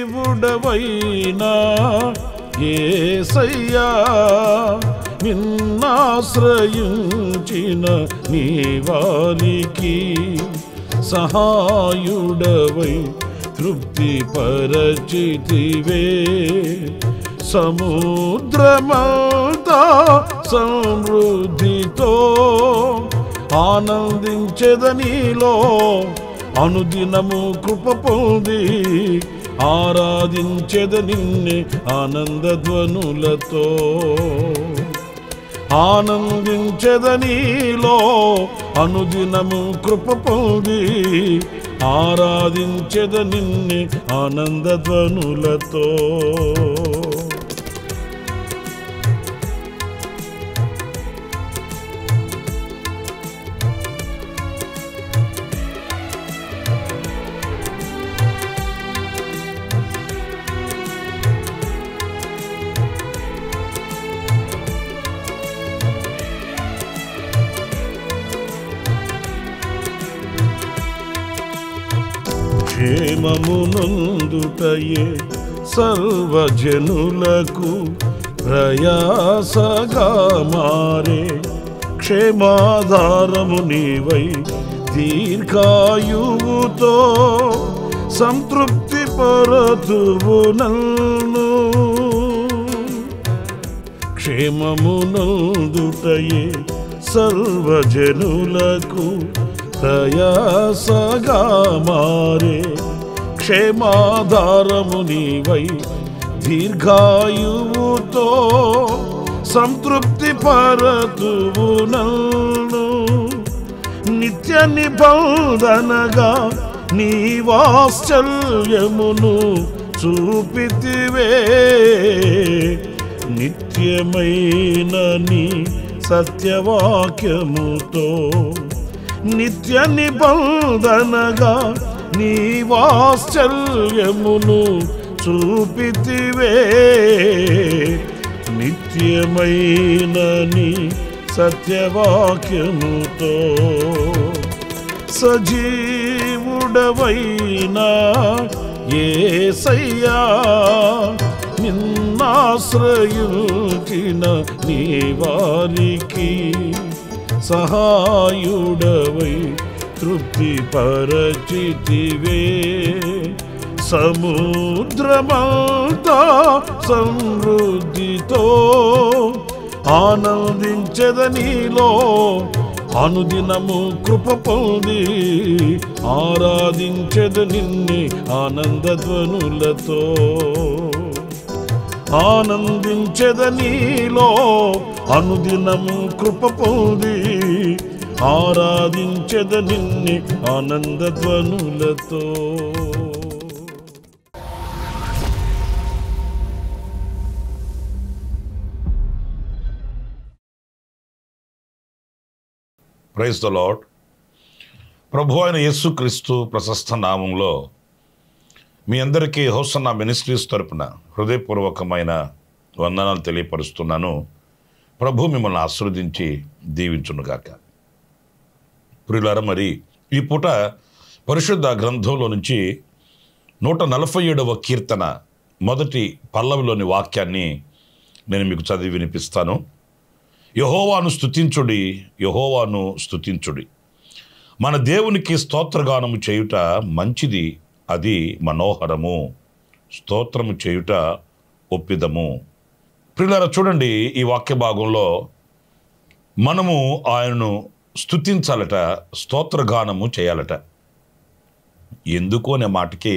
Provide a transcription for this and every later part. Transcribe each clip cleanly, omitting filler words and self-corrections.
సజీవుడవైనా యేసయ్యా నిన్నాశ్రయించిన నీ వారికి సహాయుడవై తృప్తి పరచితివే. సముద్రమంతా సమృద్ధితో ఆనందించెదనిలో అనుదినము కృప పొంది ఆరాధించెద నిన్నే ఆనందధ్వనులతో. ఆనందించెద నీలో అనుదినము కృప పొంది ఆరాధించెద నిన్నే ఆనందధ్వనులతో. క్షేమమునందుటయే సర్వజనులకు ప్రయాసగా మారే క్షేమాధారము నీవై దీర్ఘాయువుతో సంతృప్తి పరతువు నన్ను. క్షేమమునందుటయే సర్వజనులకు ప్రయాసగా మారే క్షేమాధారము నీవై దీర్ఘాయువుతో సంతృప్తి పరతువు నన్ను. నిత్య నిబంధనగా నీ వాత్సల్యమును చూపితివే. నిత్యమైన నీ సత్యవాక్యముతో నిత్య నిబంధనగా నీ వాత్సల్యమును చూపితివే. నిత్యమైన నీ సత్యవాక్యముతో సజీవుడవైనా యేసయ్యా నిన్నాశ్రయించిన నీ వారికి సహాయుడవై తృప్తి పరచితివే. సముద్రమంతా సమృద్ధితో ఆనందించెద నీలో అనుదినము కృప పొంది ఆరాధించెద నిన్నే ఆనందధ్వనులతో. ఆనందించెద నీలో అనుదినము కృప పొంది ఆరాధించెద నిన్నే ఆనందధ్వనులతో. Praise the lord. ప్రభు అయిన యేసుక్రీస్తు ప్రశస్త నామంలో మీ అందరికీ హోసన్నా మినిస్ట్రీస్ తరపున హృదయపూర్వకమైన వందనాలు తెలియపరుస్తున్నాను. ప్రభు మిమ్మల్ని ఆశీర్వదించి దీవించునుగాక. ప్రియులారా, మరి ఈ పూట పరిశుద్ధ గ్రంథంలో నుంచి 147వ కీర్తన మొదటి పల్లవిలోని వాక్యాన్ని నేను మీకు చదివి వినిపిస్తాను. యెహోవాను స్తుతించుడి, యెహోవాను స్తుతించుడి. మన దేవునికి స్తోత్రగానము చేయుట మంచిది, అది మనోహరము. స్తోత్రము చేయుట ఒప్పిదము. ప్రియులారా, చూడండి, ఈ వాక్య భాగంలో మనము ఆయనను స్తుతించాలట, స్తోత్రగానము చేయాలట. ఎందుకు అనే మాటకి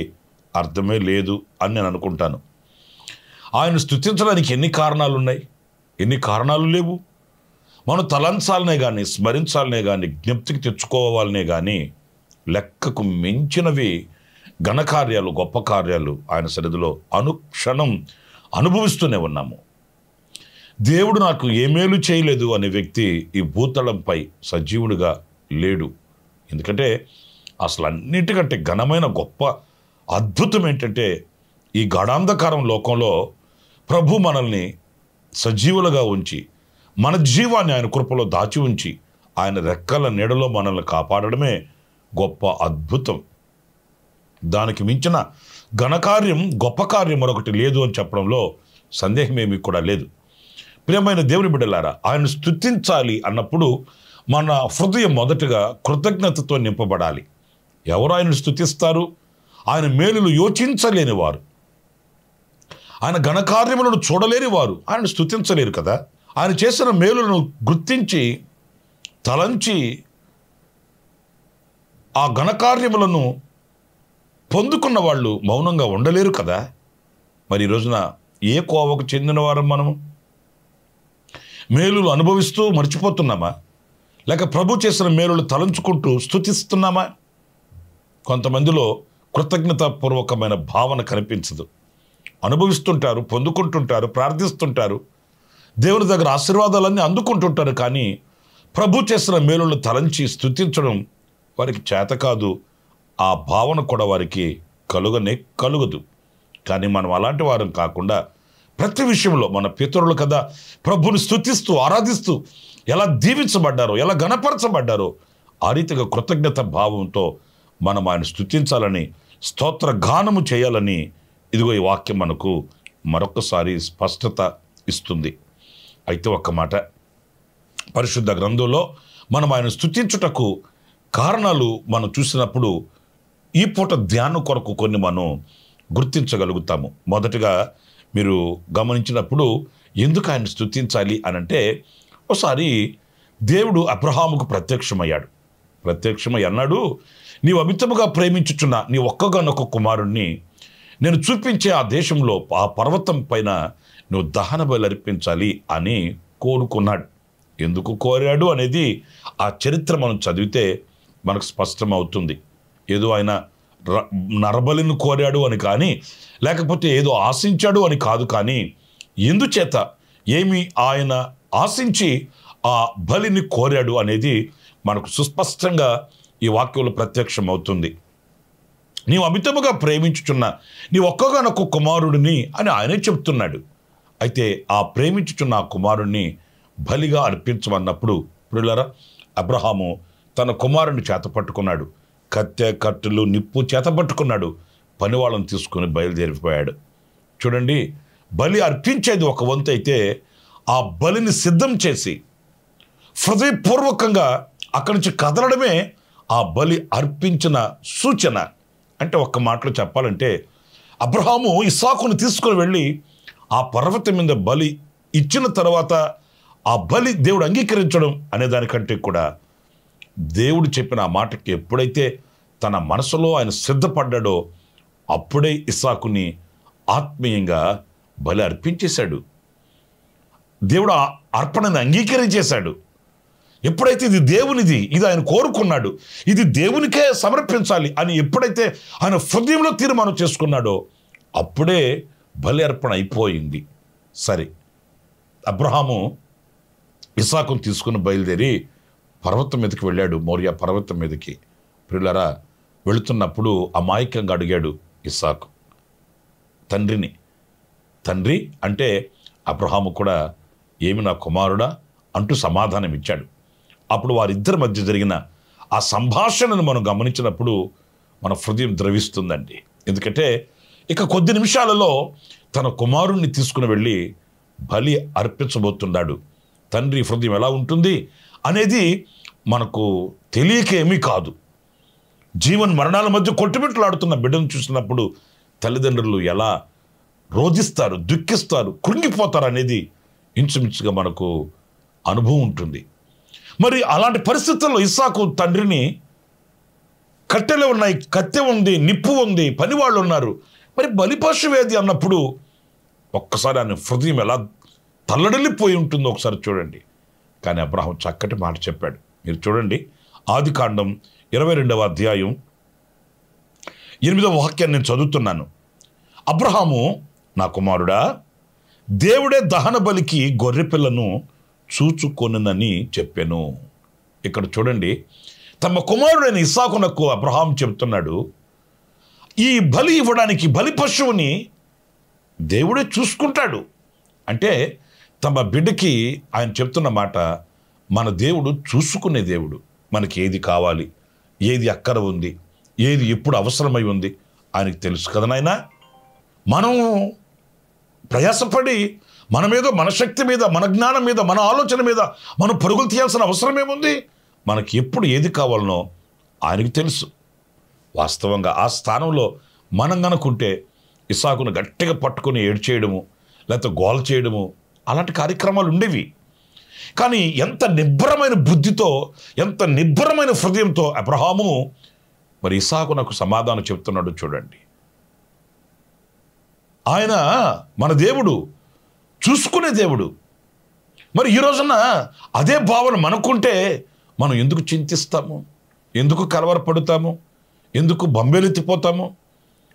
అర్థమే లేదు అని నేను అనుకుంటాను. ఆయన స్తుతించడానికి ఎన్ని కారణాలు ఉన్నాయి? ఎన్ని కారణాలు లేవు? మనం తలంచాలనే కానీ, స్మరించాలనే కానీ, జ్ఞప్తికి తెచ్చుకోవాలనే కానీ లెక్కకు మించినవి ఘనకార్యాలు, గొప్ప కార్యాలు ఆయన సన్నిధిలో అనుక్షణం అనుభవిస్తూనే ఉన్నాము. దేవుడు నాకు ఏ మేలు చేయలేదు అనే వ్యక్తి ఈ భూతలంపై సజీవుడిగా లేడు. ఎందుకంటే అసలు అన్నిటికంటే ఘనమైన గొప్ప అద్భుతం ఏంటంటే ఈ గాఢాంధకారం లోకంలో ప్రభు మనల్ని సజీవులుగా ఉంచి మన జీవాన్ని ఆయన కృపలో దాచి ఉంచి ఆయన రెక్కల నీడలో మనల్ని కాపాడడమే గొప్ప అద్భుతం. దానికి మించిన ఘనకార్యం గొప్ప కార్యం మరొకటి లేదు అని చెప్పడంలో సందేహమేమీ కూడా లేదు. ప్రియమైన దేవుని బిడ్డలారా, ఆయన స్తుతించాలి అన్నప్పుడు మన హృదయం మొదటగా కృతజ్ఞతతో నింపబడాలి. ఎవరు ఆయన స్తుతిస్తారు? ఆయన మేలులు యోచించలేని వారు, ఆయన ఘనకార్యములను చూడలేని వారు ఆయన స్తుతించలేరు కదా. ఆయన చేసిన మేలులను గుర్తించి తలంచి ఆ ఘనకార్యములను పొందుకున్న వాళ్ళు మౌనంగా ఉండలేరు కదా. మరి ఈ రోజున ఏ కోవకు చెందిన వారం మనము? మేలులు అనుభవిస్తూ మర్చిపోతున్నామా? లేక ప్రభు చేసిన మేలులు తలంచుకుంటూ స్తుతిస్తున్నామా? కొంతమందిలో కృతజ్ఞతాపూర్వకమైన భావన కనిపించదు. అనుభవిస్తుంటారు, పొందుకుంటుంటారు, ప్రార్థిస్తుంటారు, దేవుని దగ్గర ఆశీర్వాదాలన్నీ అందుకుంటుంటారు, కానీ ప్రభు చేసిన మేలులను తలంచి స్తుతించడం వారికి చేత కాదు. ఆ భావన కూడా వారికి కలుగదు. కానీ మనం అలాంటి వారం కాకుండా ప్రతి విషయంలో మన పితరులు కదా ప్రభుని స్తుతిస్తూ ఆరాధిస్తూ ఎలా దీవించబడ్డారో, ఎలా ఘనపరచబడ్డారో ఆ రీతిగా కృతజ్ఞత భావంతో మనం ఆయన స్తుతించాలని, స్తోత్ర గానము చేయాలని ఇదిగో ఈ వాక్యం మనకు మరొకసారి స్పష్టత ఇస్తుంది. అయితే ఒక్క మాట, పరిశుద్ధ గ్రంథంలో మనం ఆయన స్తుతించుటకు కారణాలు మనం చూసినప్పుడు ఈ పూట ధ్యానం కొరకు కొన్ని మనం గుర్తించగలుగుతాము. మొదటగా మీరు గమనించినప్పుడు ఎందుకు ఆయన స్తుతించాలి అనంటే, ఒకసారి దేవుడు అబ్రహాముకు ప్రత్యక్షమై అన్నాడు, నీవు అమితముగా ప్రేమించుచున్న నీ ఒక్కగానొక్క కుమారుణ్ణి నేను చూపించే ఆ దేశంలో ఆ పర్వతం పైన నువ్వు దహన బలి అర్పించాలి అని కోరుకున్నాడు. ఎందుకు కోరాడు అనేది ఆ చరిత్ర మనం చదివితే మనకు స్పష్టమవుతుంది. ఏదో ఆయన నరబలిని కోరాడు అని కానీ, లేకపోతే ఏదో ఆశించాడు అని కాదు, కానీ ఎందుచేత ఏమి ఆయన ఆశించి ఆ బలిని కోరాడు అనేది మనకు సుస్పష్టంగా ఈ వాక్యంలో ప్రత్యక్షమవుతుంది. నీవు అమితముగా ప్రేమించుచున్న నీ ఒక్కగానొక్క కుమారుడిని అని ఆయనే చెప్తున్నాడు. అయితే ఆ ప్రేమించుచున్న ఆ కుమారుణ్ణి బలిగా అర్పించమన్నప్పుడు ప్రియులారా, అబ్రహాము తన కుమారుని చేతపట్టుకున్నాడు, కత్తె కట్టులు నిప్పు చేతపట్టుకున్నాడు, పనివాళ్ళను తీసుకుని బయలుదేరిపోయాడు. చూడండి, బలి అర్పించేది ఒక వంతు అయితే ఆ బలిని సిద్ధం చేసి హృదయపూర్వకంగా అక్కడి నుంచి కదలడమే ఆ బలి అర్పించిన సూచన. అంటే ఒక్క మాటలో చెప్పాలంటే, అబ్రహాము ఇస్సాకును తీసుకుని వెళ్ళి ఆ పర్వతం మీద బలి ఇచ్చిన తర్వాత ఆ బలి దేవుడు అంగీకరించడం అనే దానికంటే కూడా దేవుడు చెప్పిన ఆ మాటకి ఎప్పుడైతే తన మనసులో ఆయన సిద్ధపడ్డాడో అప్పుడే ఇస్సాకుని ఆత్మీయంగా బలి అర్పించేశాడు. దేవుడు ఆ అర్పణని అంగీకరించేశాడు. ఎప్పుడైతే ఇది దేవునిది, ఇది ఆయన కోరుకున్నాడు, ఇది దేవునికే సమర్పించాలి అని ఎప్పుడైతే ఆయన హృదయంలో తీర్మానం చేసుకున్నాడో అప్పుడే బలి అర్పణ అయిపోయింది. సరే, అబ్రహాము ఇస్సాకును తీసుకుని బయలుదేరి పర్వతం మీదకి వెళ్ళాడు, మోరియా పర్వతం మీదకి. ప్రియులారా, వెళుతున్నప్పుడు అమాయకంగా అడిగాడు ఇస్సాకు తండ్రిని. తండ్రి అంటే అబ్రహాము కూడా ఏమి నా కుమారుడా అంటూ సమాధానం ఇచ్చాడు. అప్పుడు వారిద్దరి మధ్య జరిగిన ఆ సంభాషణను మనం గమనించినప్పుడు మన హృదయం ద్రవిస్తుందండి. ఎందుకంటే ఇక కొద్ది నిమిషాలలో తన కుమారుణ్ణి తీసుకుని వెళ్ళి బలి అర్పించబోతున్నాడు. తండ్రి హృదయం ఎలా ఉంటుంది అనేది మనకు తెలియకేమీ కాదు. జీవన్ మరణాల మధ్య కొట్టుమిట్లాడుతున్న బిడ్డను చూసినప్పుడు తల్లిదండ్రులు ఎలా రోధిస్తారు, దుఃఖిస్తారు, కృంగిపోతారు అనేది ఇంచుమించుగా మనకు అనుభవం ఉంటుంది. మరి అలాంటి పరిస్థితుల్లో ఇస్సాకు తండ్రిని, కట్టెలు ఉన్నాయి, కత్తె ఉంది, నిప్పు ఉంది, పనివాళ్ళు ఉన్నారు, మరి బలిపశువేది అన్నప్పుడు ఒక్కసారి ఆయన హృదయం ఎలా తల్లడిల్లిపోయి ఉంటుందో ఒకసారి చూడండి. కానీ అబ్రహాం చక్కటి మాట చెప్పాడు. మీరు చూడండి, ఆదికాండం 22వ అధ్యాయం 8వ వాక్యాన్ని నేను చదువుతున్నాను. అబ్రహాము, నా కుమారుడా, దేవుడే దహన బలికి గొర్రెపిల్లను చూచుకొనునని చెప్పెను. ఇక్కడ చూడండి, తమ కుమారుడైన ఇస్సాకునకు అబ్రహాం చెబుతున్నాడు, ఈ బలి ఇవ్వడానికి బలి పశువుని దేవుడే చూసుకుంటాడు. అంటే తమ బిడ్డకి ఆయన చెప్తున్న మాట, మన దేవుడు చూసుకునే దేవుడు. మనకి ఏది కావాలి, ఏది అక్కర ఉంది, ఏది ఎప్పుడు అవసరమై ఉంది ఆయనకి తెలుసు కదా నాయనా. మనం ప్రయాసపడి మన మీద, మన శక్తి మీద, మన జ్ఞానం మీద, మన ఆలోచన మీద మనం పరుగులు తీయాల్సిన అవసరం ఏముంది? మనకి ఎప్పుడు ఏది కావాలనో ఆయనకి తెలుసు. వాస్తవంగా ఆ స్థానంలో మనం గనుకుంటే ఇస్సాకును గట్టిగా పట్టుకొని ఏడ్చేయడము, లేకపోతే గోల చేయడము, అలాంటి కార్యక్రమాలు ఉండేవి. కానీ ఎంత నిబ్బరమైన బుద్ధితో, ఎంత నిబ్బరమైన హృదయంతో అబ్రహాము మరి ఇస్సాకునకు సమాధానం చెప్తున్నాడు చూడండి. ఆయన మన దేవుడు, చూసుకునే దేవుడు. మరి ఈ రోజున అదే భావన మనకుంటే మనం ఎందుకు చింతిస్తాము, ఎందుకు కలవరపడుతాము, ఎందుకు బొంబేలెత్తిపోతాము?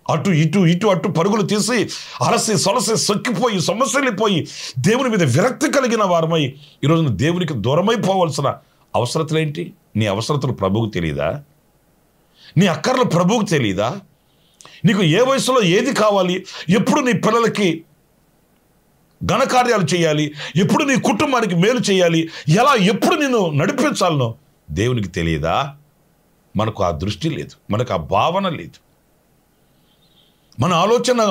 అటు ఇటు ఇటు అటు పరుగులు తీసి అలసి సొలసి సొక్కిపోయి సమస్యలిపోయి దేవుని మీద విరక్తి కలిగిన వారమై ఈరోజున దేవునికి దూరమైపోవాల్సిన అవసరతలేంటి? నీ అవసరతలు ప్రభువుకు తెలియదా? నీ అక్కర్లు ప్రభువుకు తెలియదా? నీకు ఏ వయసులో ఏది కావాలి, ఎప్పుడు నీ పిల్లలకి ఘనకార్యాలు చేయాలి, ఎప్పుడు నీ కుటుంబానికి మేలు చేయాలి, ఎలా ఎప్పుడు నిన్ను నడిపించాలనో దేవునికి తెలియదా? మనకు ఆ దృష్టి లేదు, మనకు ఆ భావన లేదు. మన ఆలోచన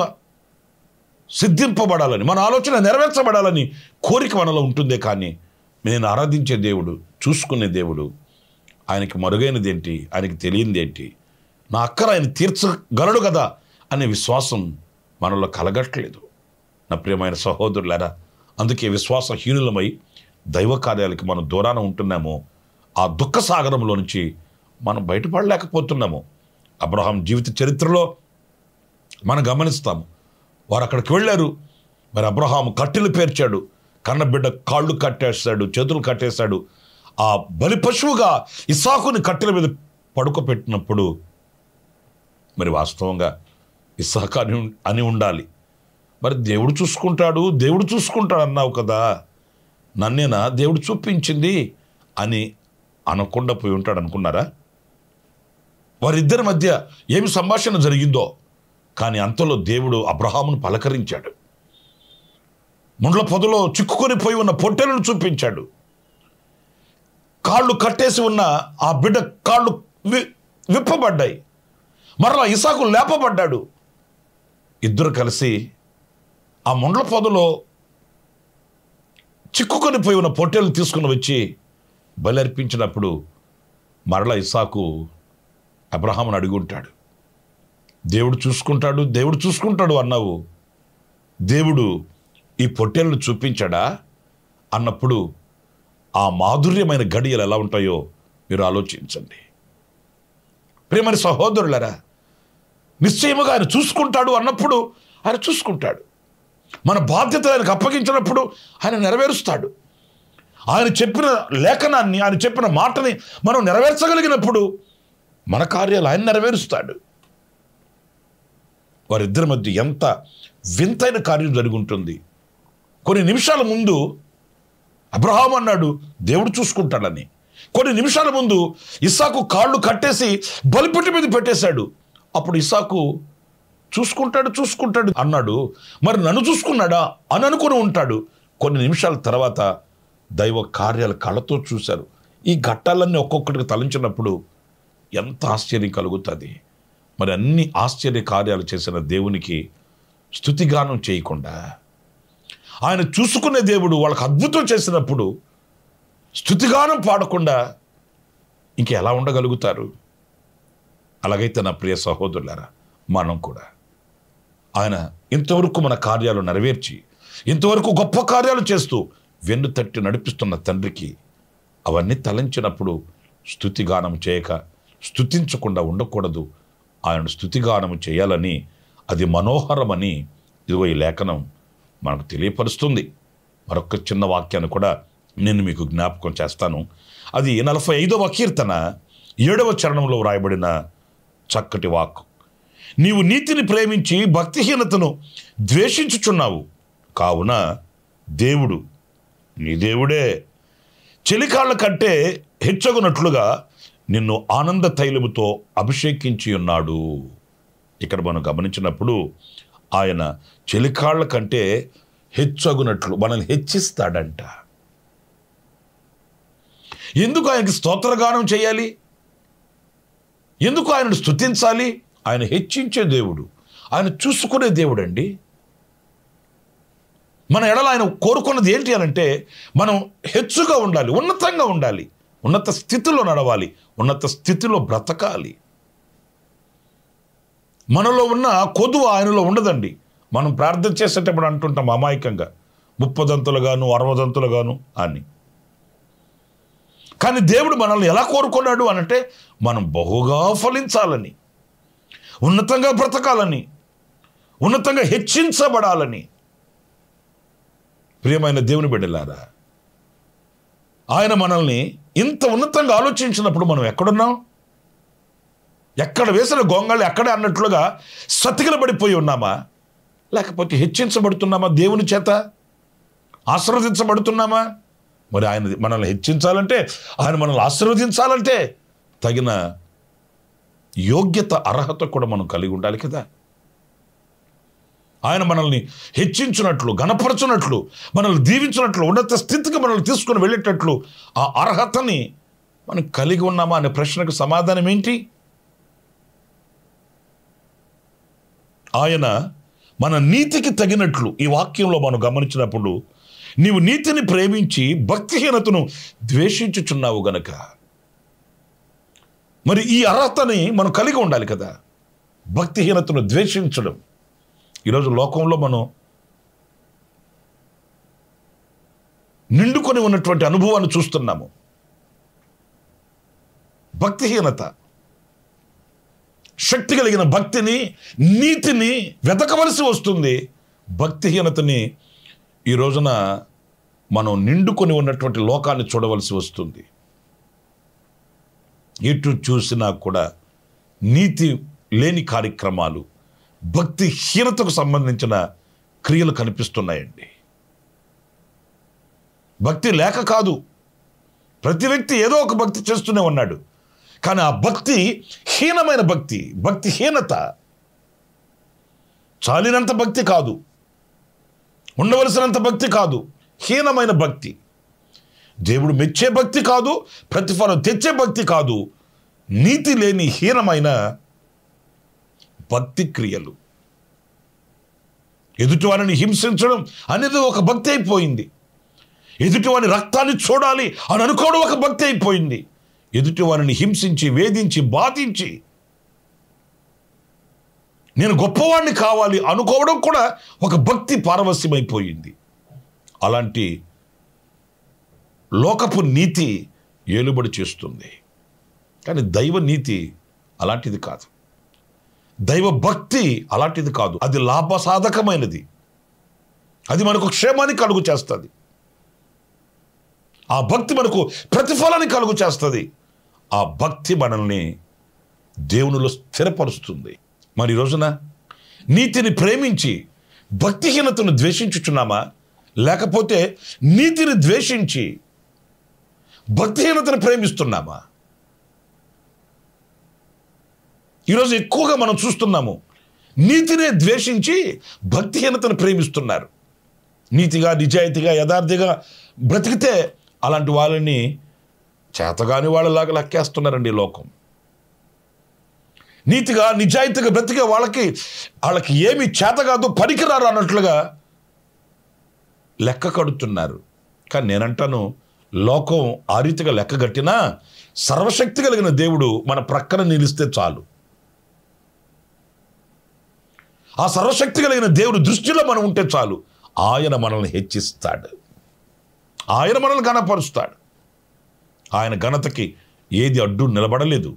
సిద్ధింపబడాలని, మన ఆలోచన నెరవేర్చబడాలని కోరిక మనలో ఉంటుందే కానీ నేను ఆరాధించే దేవుడు, చూసుకునే దేవుడు, ఆయనకి మరుగైనది ఏంటి, ఆయనకి తెలియంది ఏంటి, నా అక్కర ఆయన తీర్చగలడు కదా అనే విశ్వాసం మనలో కలగట్లేదు. నా ప్రియమైన సహోదరులారా, అందుకే విశ్వాసహీనులమై దైవ కార్యాలకి మనం దూరాన ఉంటున్నాము. ఆ దుఃఖ సాగరంలో నుంచి మనం బయటపడలేకపోతున్నాము. అబ్రహాం జీవిత చరిత్రలో మనం గమనిస్తాము. వారు అక్కడికి వెళ్ళారు. మరి అబ్రహాము కట్టెలు పేర్చాడు, కన్నబిడ్డ కాళ్ళు కట్టేశాడు, చేతులు కట్టేశాడు. ఆ బలి పశువుగా ఇస్సాకుని కట్టెల మీద పడుకోబెట్టినప్పుడు మరి వాస్తవంగా ఇస్సాకు అని ఉండాలి. మరి దేవుడు చూసుకుంటాడు, దేవుడు చూసుకుంటాడు అన్నావు కదా, నన్నేనా దేవుడు చూపించింది అని అనకుండా పోయి ఉంటాడు అనుకున్నారా? వారిద్దరి మధ్య ఏమి సంభాషణ జరిగిందో కానీ అంతలో దేవుడు అబ్రహామును పలకరించాడు. ముండ్ల పొదలో చిక్కుకొని పోయి ఉన్న పొట్టెలను చూపించాడు. కాళ్ళు కట్టేసి ఉన్న ఆ బిడ్డ కాళ్ళు విప్పబడ్డాయి. మరలా ఇస్సాకు లేపబడ్డాడు. ఇద్దరు కలిసి ఆ ముండ్ల పొదలో చిక్కుకొని పోయి ఉన్న పొట్టెలను తీసుకుని వచ్చి బలి అర్పించినప్పుడు మరలా ఇస్సాకు అబ్రహామును అడుగుంటాడు, దేవుడు చూసుకుంటాడు, దేవుడు చూసుకుంటాడు అన్నావు, దేవుడు ఈ పొట్టేలను చూపించాడా అన్నప్పుడు ఆ మాధుర్యమైన గడియలు ఎలా ఉంటాయో మీరు ఆలోచించండి. ప్రియమైన సహోదరులారా, నిశ్చయముగా ఆయన చూసుకుంటాడు అన్నప్పుడు ఆయన చూసుకుంటాడు. మన బాధ్యత ఆయనకు అప్పగించినప్పుడు ఆయన నెరవేరుస్తాడు. ఆయన చెప్పిన లేఖనాన్ని, ఆయన చెప్పిన మాటని మనం నెరవేర్చగలిగినప్పుడు మన కార్యాలు ఆయన నెరవేరుస్తాడు. వారిద్దరి మధ్య ఎంత వింతైన కార్యం జరిగి ఉంటుంది. కొన్ని నిమిషాల ముందు అబ్రహాం అన్నాడు దేవుడు చూసుకుంటాడని. కొన్ని నిమిషాల ముందు ఇస్సాకు కాళ్ళు కట్టేసి బలిపెట్టి మీద పెట్టేశాడు. అప్పుడు ఇస్సాకు చూసుకుంటాడు అన్నాడు. మరి నన్ను చూసుకున్నాడా అని అనుకుని ఉంటాడు. కొన్ని నిమిషాల తర్వాత దైవ కార్యాలు కళ్ళతో చూశారు. ఈ ఘట్టాలన్నీ ఒక్కొక్కటికి తలంచినప్పుడు ఎంత ఆశ్చర్యం కలుగుతుంది. మరి అన్ని ఆశ్చర్య కార్యాలు చేసిన దేవునికి స్తుతిగానం చేయకుండా, ఆయన చూసుకునే దేవుడు వాళ్ళకి అద్భుతం చేసినప్పుడు స్తుతిగానం పాడకుండా ఇంకెలా ఉండగలుగుతారు? అలాగైతే నా ప్రియ సహోదరులారా, మనం కూడా ఆయన ఇంతవరకు మన కార్యాలు నెరవేర్చి, ఇంతవరకు గొప్ప కార్యాలు చేస్తూ వెన్ను తట్టి నడిపిస్తున్న తండ్రికి అవన్నీ తలంచినప్పుడు స్తుతిగానం చేయక, స్తుతించకుండా ఉండకూడదు. ఆయన స్తుతిగానము చేయాలని, అది మనోహరమని ఇదిగో ఈ లేఖనం మనకు తెలియపరుస్తుంది. మరొక చిన్న వాక్యాన్ని కూడా నేను మీకు జ్ఞాపకం చేస్తాను. అది 45వ కీర్తన 7వ చరణంలో వ్రాయబడిన చక్కటి వాక్కు. నీవు నీతిని ప్రేమించి భక్తిహీనతను ద్వేషించుచున్నావు, కావున దేవుడు నీ దేవుడే చెలికాళ్ళ కంటే హెచ్చగునట్లుగా నిన్ను ఆనంద తైలముతో అభిషేకించి ఉన్నాడు. ఇక్కడ మనం గమనించినప్పుడు ఆయన చెలికాళ్ళ కంటే హెచ్చగునట్లు మనల్ని హెచ్చిస్తాడంట. ఎందుకు ఆయనకి స్తోత్రగానం చేయాలి? ఎందుకు ఆయనను స్తుతించాలి? ఆయన హెచ్చించే దేవుడు, ఆయన చూసుకునే దేవుడు అండి. మన ఎడల ఆయన కోరుకున్నది ఏంటి అనంటే మనం హెచ్చుగా ఉండాలి, ఉన్నతంగా ఉండాలి, ఉన్నత స్థితిలో నడవాలి, ఉన్నత స్థితిలో బ్రతకాలి. మనలో ఉన్న కొదువ ఆయనలో ఉండదండి. మనం ప్రార్థన చేసేటప్పుడు అంటుంటాం అమాయకంగా 30 దంతులుగాను 60 దంతులుగాను అని. కానీ దేవుడు మనల్ని ఎలా కోరుకున్నాడు అనంటే మనం బహుగా ఫలించాలని, ఉన్నతంగా బ్రతకాలని, ఉన్నతంగా హెచ్చించబడాలని. ప్రియమైన దేవుని బిడ్డలారా, ఆయన మనల్ని ఇంత ఉన్నతంగా ఆలోచించినప్పుడు మనం ఎక్కడున్నాం? ఎక్కడ వేసిన గొంగళి అక్కడే అన్నట్లుగా సతికిలబడిపోయి ఉన్నామా? లేకపోతే హెచ్చించబడుతున్నామా? దేవుని చేత ఆశీర్వదించబడుతున్నామా? మరి ఆయన మనల్ని హెచ్చించాలంటే, ఆయన మనల్ని ఆశీర్వదించాలంటే తగిన యోగ్యత, అర్హత కూడా మనం కలిగి ఉండాలి కదా. ఆయన మనల్ని హెచ్చించినట్లు, ఘనపరచునట్లు, మనల్ని దీవించినట్లు, ఉన్నత స్థితికి మనల్ని తీసుకుని వెళ్ళేటట్లు ఆ అర్హతని మనం కలిగి ఉన్నామా అనే ప్రశ్నకు సమాధానం ఏంటి? ఆయన మన నీతికి తగినట్లు, ఈ వాక్యంలో మనం గమనించినప్పుడు, నీవు నీతిని ప్రేమించి భక్తిహీనతను ద్వేషించుచున్నావు గనక. మరి ఈ అర్హతని మనం కలిగి ఉండాలి కదా, భక్తిహీనతను ద్వేషించడం. ఈరోజు లోకంలో మనం నిండుకొని ఉన్నటువంటి అనుభవాన్ని చూస్తున్నాము. భక్తిహీనత, శక్తి కలిగిన భక్తిని, నీతిని వెతకవలసి వస్తుంది. భక్తిహీనతని ఈ రోజున మనం నిండుకొని ఉన్నటువంటి లోకాన్ని చూడవలసి వస్తుంది. ఎటు చూసినా కూడా నీతి లేని కార్యక్రమాలు, భక్తిహీనతకు సంబంధించిన క్రియలు కనిపిస్తున్నాయండి. భక్తి లేక కాదు, ప్రతి వ్యక్తి ఏదో ఒక భక్తి చేస్తూనే ఉన్నాడు. కానీ ఆ భక్తి హీనమైన భక్తి, భక్తిహీనత. చాలినంత భక్తి కాదు, ఉండవలసినంత భక్తి కాదు, హీనమైన భక్తి. దేవుడు మెచ్చే భక్తి కాదు, ప్రతిఫలం తెచ్చే భక్తి కాదు, నీతి లేని హీనమైన భక్తి క్రియలు. ఎదుటివారిని హింసించడం అనేది ఒక భక్తి అయిపోయింది. ఎదుటివారి రక్తాన్ని చూడాలి అని అనుకోవడం ఒక భక్తి అయిపోయింది. ఎదుటివారిని హింసించి, వేధించి, బాధించి నేను గొప్పవాడిని కావాలి అనుకోవడం కూడా ఒక భక్తి పారవస్యమైపోయింది. అలాంటి లోకపు నీతి ఏలుబడి చేస్తుంది. కానీ దైవ నీతి అలాంటిది కాదు, దైవ భక్తి అలాంటిది కాదు. అది లాభసాధకమైనది, అది మనకు క్షేమాన్ని కలుగు చేస్తుంది. ఆ భక్తి మనకు ప్రతిఫలాన్ని కలుగు చేస్తుంది. ఆ భక్తి మనల్ని దేవునిలో స్థిరపరుస్తుంది. మరి ఈ రోజున నీతిని ప్రేమించి భక్తిహీనతను ద్వేషించుచున్నామా, లేకపోతే నీతిని ద్వేషించి భక్తిహీనతను ప్రేమిస్తున్నామా? ఈరోజు ఎక్కువగా మనం చూస్తున్నాము, నీతినే ద్వేషించి భక్తిహీనతను ప్రేమిస్తున్నారు. నీతిగా, నిజాయితీగా, యథార్థిగా బ్రతికితే అలాంటి వాళ్ళని చేతగాని వాళ్ళలాగా లెక్కేస్తున్నారండి ఈ లోకం. నీతిగా, నిజాయితీగా బ్రతికే వాళ్ళకి ఏమి చేత కాదు, పనికిరారు అన్నట్లుగా లెక్క కడుతున్నారు. కానీ నేనంటాను, లోకం ఆ రీతిగా లెక్క కట్టినా సర్వశక్తి కలిగిన దేవుడు మన ప్రక్కన నిలిస్తే చాలు. ఆ సర్వశక్తి కలిగిన దేవుడు దృష్టిలో మనం ఉంటే చాలు. ఆయన మనల్ని హెచ్చిస్తాడు, ఆయన మనల్ని ఘనపరుస్తాడు. ఆయన ఘనతకి ఏది అడ్డు నిలబడలేదు,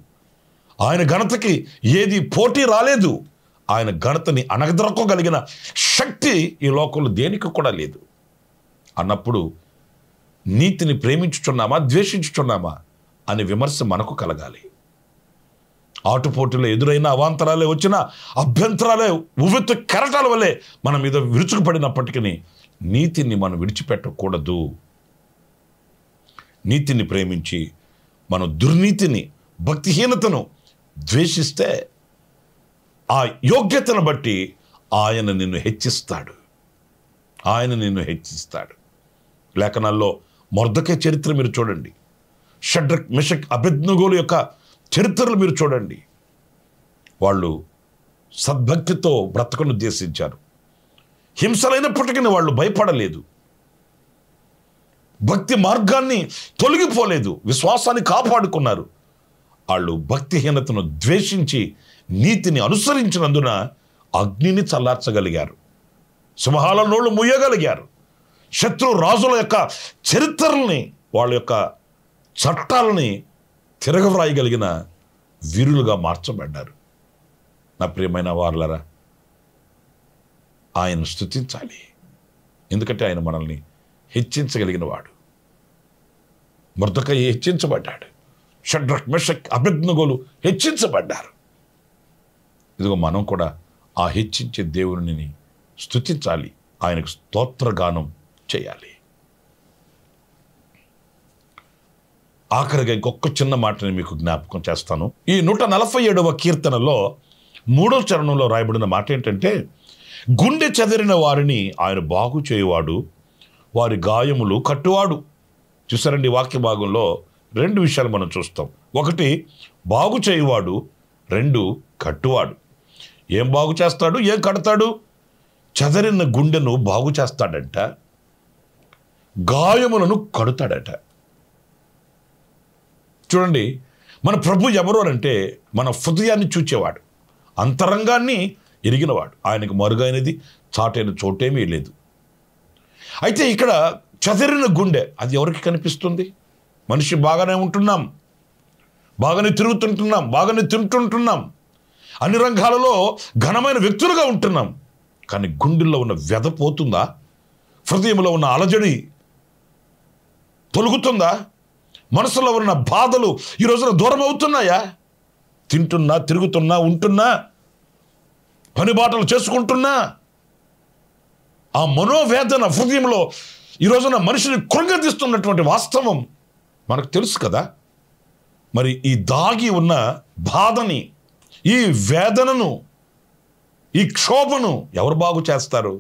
ఆయన ఘనతకి ఏది పోటీ రాలేదు. ఆయన ఘనతని అణగదొక్కగలిగిన శక్తి ఈ లోకంలో దేనికి కూడా లేదు. అన్నప్పుడు నీతిని ప్రేమించుచున్నామా, ద్వేషించుచున్నామా అనే విమర్శ మనకు కలగాలి. ఆటుపోటులో ఎదురైన అవాంతరాలే వచ్చిన అభ్యంతరాలే ఉవ్వెత్తు కెరటాల వల్లే మన మీద విరుచుకుపడినప్పటికీ నీతిని మనం విడిచిపెట్టకూడదు. నీతిని ప్రేమించి మనం దుర్నీతిని, భక్తిహీనతను ద్వేషిస్తే ఆ యోగ్యతను బట్టి ఆయన నిన్ను హెచ్చిస్తాడు. ఆయన నిన్ను హెచ్చిస్తాడు. లేఖనాల్లో మొర్దెకై చరిత్ర మీరు చూడండి, షడ్రక్ మెషక్ అబేద్నెగోల యొక్క చరిత్రలు మీరు చూడండి. వాళ్ళు సద్భక్తితో బ్రతకను ఉద్దేశించారు. హింసలైనప్పటికీ వాళ్ళు భయపడలేదు, భక్తి మార్గాన్ని తొలగిపోలేదు, విశ్వాసాన్ని కాపాడుకున్నారు. వాళ్ళు భక్తిహీనతను ద్వేషించి నీతిని అనుసరించినందున అగ్నిని చల్లార్చగలిగారు, సింహాల నోళ్ళు ముయ్యగలిగారు. శత్రు రాజుల యొక్క చరిత్రల్ని, వాళ్ళ యొక్క చట్టాలని తిరగవ్రాయగలిగిన వీరులుగా మార్చబడ్డారు. నా ప్రియమైన వారులారా, ఆయన స్తుతించాలి. ఎందుకంటే ఆయన మనల్ని హెచ్చించగలిగిన వాడు. మొర్దెకై హెచ్చించబడ్డాడు, షడ్రక్ మెషక్ అబేద్నెగోలు హెచ్చించబడ్డారు. ఇదిగో మనం కూడా ఆ హెచ్చించే దేవుని స్తుతించాలి, ఆయనకు స్తోత్రగానం చేయాలి. ఆఖరిగా ఇంకొక చిన్న మాటని మీకు జ్ఞాపకం చేస్తాను. ఈ 147వ కీర్తనలో 3వ చరణంలో రాయబడిన మాట ఏంటంటే, గుండె చెదిరిన వారిని ఆయన బాగు చేయువాడు, వారి గాయములు కట్టువాడు. చూసారండి, వాక్య భాగంలో 2 విషయాలు మనం చూస్తాం. ఒకటి బాగు చేయువాడు, 2 కట్టువాడు. ఏం బాగు చేస్తాడు, ఏం కడతాడు? చెదరిన గుండెను బాగు చేస్తాడంట, గాయములను కడుతాడట. చూడండి, మన ప్రభు ఎవరు అంటే మన హృదయాన్ని చూచేవాడు, అంతరంగాన్ని ఎరిగినవాడు. ఆయనకు మరుగైనది చాటైన చోటేమీ లేదు. అయితే ఇక్కడ చెదరిన గుండె, అది ఎవరికి కనిపిస్తుంది? మనిషి బాగానే ఉంటున్నాం, బాగానే తిరుగుతుంటున్నాం, బాగానే తింటుంటున్నాం, అన్ని రంగాలలో ఘనమైన వ్యక్తులుగా ఉంటున్నాం. కానీ గుండెల్లో ఉన్న వ్యధ పోతుందా? హృదయంలో ఉన్న అలజడి తొలుగుతుందా? మనసులో ఉన్న బాధలు ఈ రోజున దూరం అవుతున్నాయా? తింటున్నా, తిరుగుతున్నా, ఉంటున్నా, పని బాటలు చేసుకుంటున్నా, ఆ మనోవేదన హృదయంలో ఈ రోజున మనిషిని కృంగదీస్తున్నటువంటి వాస్తవం మనకు తెలుసు కదా. మరి ఈ దాగి ఉన్న బాధని, ఈ వేదనను, ఈ క్షోభను ఎవరు బాగు చేస్తారు?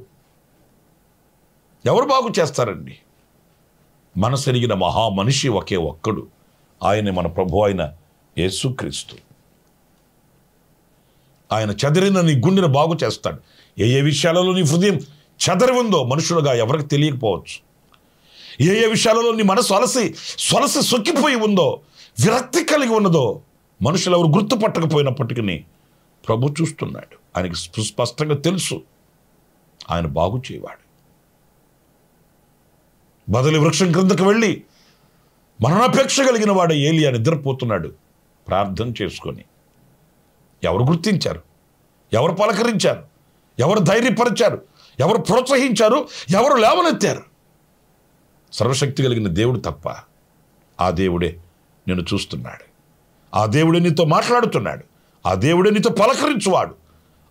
ఎవరు బాగు చేస్తారండి? మనసు ఎరిగిన మహామనిషి ఒకే ఒక్కడు, ఆయనే మన ప్రభు అయిన యేసుక్రీస్తు. ఆయన చెదిరిన నీ గుండెను బాగు చేస్తాడు. ఏ విషయాలలో నీ హృదయం చెదరి ఉందో మనుషులుగా ఎవరికి తెలియకపోవచ్చు. ఏ విషయాలలో నీ మనసు సొలసి సొక్కిపోయి ఉందో, విరక్తి కలిగి ఉన్నదో మనుషులు ఎవరు గుర్తుపట్టకపోయినప్పటికీ ప్రభు చూస్తున్నాడు. ఆయనకి స్పష్టంగా తెలుసు, ఆయన బాగు చేయవాడు. బదలి వృక్షం క్రిందకు వెళ్ళి మరణాపేక్ష కలిగిన వాడు ఏలియా నిద్రపోతున్నాడు. ప్రార్థన చేసుకొని ఎవరు గుర్తించారు? ఎవరు పలకరించారు? ఎవరు ధైర్యపరిచారు? ఎవరు ప్రోత్సహించారు? ఎవరు లేవనెత్తారు? సర్వశక్తి కలిగిన దేవుడు తప్ప. ఆ దేవుడే నిన్ను చూస్తున్నాడు, ఆ దేవుడే నీతో మాట్లాడుతున్నాడు, ఆ దేవుడే నీతో పలకరించువాడు,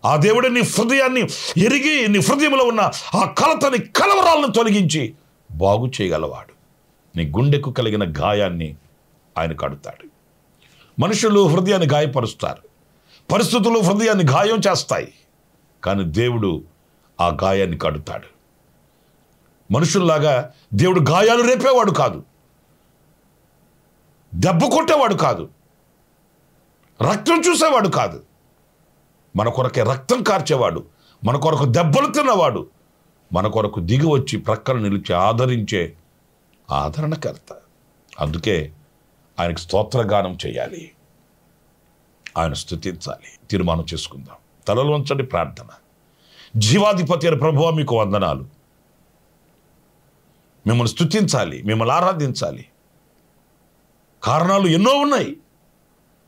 ఆ దేవుడే నీ హృదయాన్ని ఎరిగి నీ హృదయంలో ఉన్న ఆ కలతని, కలవరాలను తొలగించి బాగు చేయగలవాడు. నీ గుండెకు కలిగిన గాయాన్ని ఆయన కడుతాడు. మనుషులు హృదయాన్ని గాయపరుస్తారు, పరిస్థితులు హృదయాన్ని గాయం చేస్తాయి, కానీ దేవుడు ఆ గాయాన్ని కడుతాడు. మనుషుల్లాగా దేవుడు గాయాలు రేపేవాడు కాదు, దెబ్బ కొట్టేవాడు కాదు, రక్తం చూసేవాడు కాదు. మన కొరకే రక్తం కార్చేవాడు, మన కొరకు దెబ్బలు తిన్నవాడు, మన కొరకు దిగి వచ్చి ప్రక్కన నిలిచి ఆదరించే ఆదరణకర్త. అందుకే ఆయనకు స్తోత్రగానం చేయాలి, ఆయన స్తుతించాలి. తీర్మానం చేసుకుందాం. తలలు వంచండి, ప్రార్థన. జీవాధిపతి అయిన ప్రభువా, మీకు వందనాలు. మిమ్మల్ని స్తుతించాలి, మిమ్మల్ని ఆరాధించాలి. కారణాలు ఎన్నో ఉన్నాయి,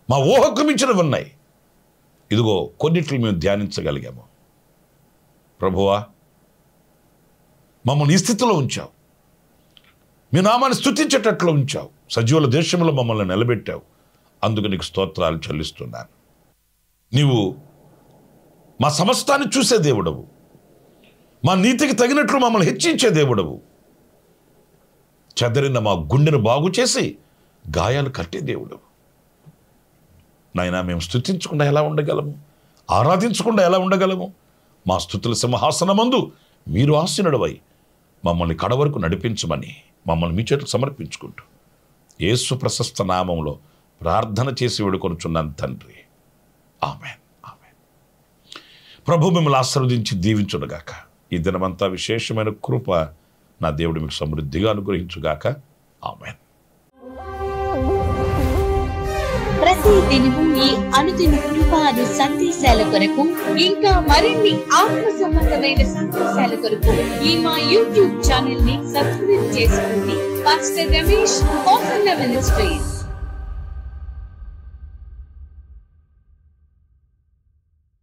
మా ఊహకు మించినవి ఉన్నాయి. ఇదిగో కొన్నిట్లు మేము ధ్యానించగలిగాము. ప్రభువా, మమ్మల్ని ఈ స్థితిలో ఉంచావు, మీ నామాన్ని స్తుతించేటట్లు ఉంచావు, సజీవుల దేశంలో మమ్మల్ని నిలబెట్టావు. అందుకు నీకు స్తోత్రాలు చెల్లిస్తున్నాను. నీవు మా సమస్తాన్ని చూసే దేవుడవు, మా నీతికి తగినట్లు మమ్మల్ని హెచ్చించే దేవుడవు. చెదరిన మా గుండెను బాగు చేసి గాయాలు కట్టే దేవుడవు. నాయనా, మేము స్తుతించకుండా ఎలా ఉండగలము? ఆరాధించకుండా ఎలా ఉండగలము? మా స్తుతుల సింహాసనమందు మీరు ఆసీనుడవై మమ్మల్ని కడవరకు నడిపించమని మమ్మల్ని మీ చేతులకు సమర్పించుకుంటూ యేసు ప్రశస్త నామంలో ప్రార్థన చేసి వేడుకొనుచున్నాను తండ్రి. ఆమేన్, ఆమేన్. ప్రభు మిమ్మల్ని ఆశీర్వదించి దీవించునుగాక. ఈ దినమంతా విశేషమైన కృప నా దేవుడు మీకు సమృద్ధిగా అనుగ్రహించుగాక. ఆమేన్. ప్రతి దినము ఈ అనుదిన కృపాను సందేశాల కొరకు, ఇంకా మరిన్ని ఆత్మ సంబంధమైన సందేశాల కొరకు ఈ మా యూట్యూబ్ ఛానల్ ని సబ్స్క్రైబ్ చేసుకోండి. Pastor Ramesh, ministries.